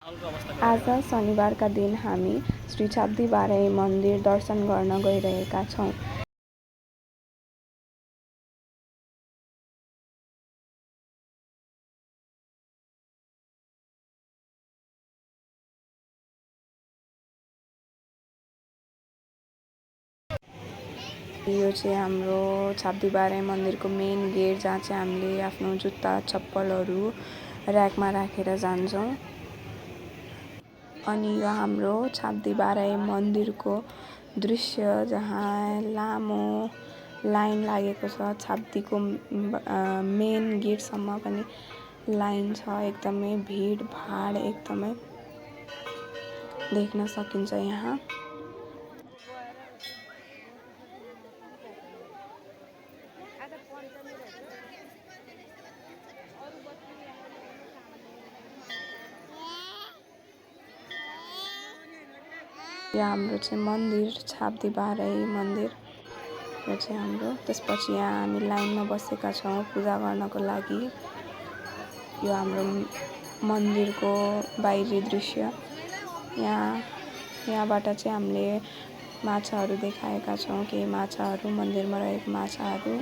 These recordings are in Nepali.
आज शनिबारका दिन हामी श्री छाब्दी बाराही मन्दिर दर्शन गर्न गइरहेका छौँ। यो चाहिँ हाम्रो छाब्दी बाराही मन्दिरको मेन गेट, जहाँ चाहिँ हामीले आफ्नो जुत्ता चप्पलहरू र्याकमा राखेर जान्छौँ। अनि यो हाम्रो छाब्दी बाराही मन्दिरको दृश्य, जहाँ लामो लाइन लागेको छ। छाब्दीको मेन गेटसम्म पनि लाइन छ। एकदमै भिडभाड एकदमै देख्न सकिन्छ यहाँ। यो हाम्रो चाहिँ मन्दिर छाब्दी बाराही मन्दिर, यो चाहिँ हाम्रो। त्यसपछि यहाँ हामी लाइनमा बसेका छौँ पूजा गर्नको लागि। यो हाम्रो मन्दिरको बाहिरी दृश्य। यहाँबाट चाहिँ हामीले माछाहरू देखाएका छौँ, केही माछाहरू, मन्दिरमा रहेको माछाहरू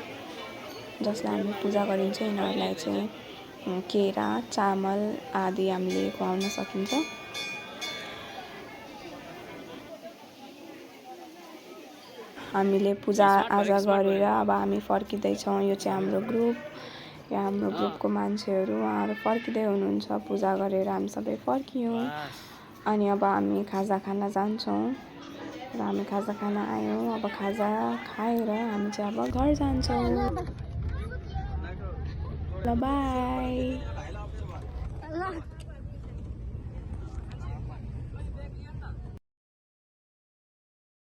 जसलाई हामी पूजा गरिन्छ। यिनीहरूलाई चाहिँ केरा, चामल आदि हामीले खुवाउन सकिन्छ। हामीले पूजाआजा गरेर अब हामी फर्किँदैछौँ। यो चाहिँ हाम्रो ग्रुप, यहाँ हाम्रो ग्रुपको मान्छेहरू, उहाँहरू फर्किँदै हुनुहुन्छ। पूजा गरेर हामी सबै फर्कियौँ। अनि अब हामी खाजा खान जान्छौँ र हामी खाजा खान आयौँ। अब खाजा खाएर हामी चाहिँ अब घर जान्छौँ। ल बाई।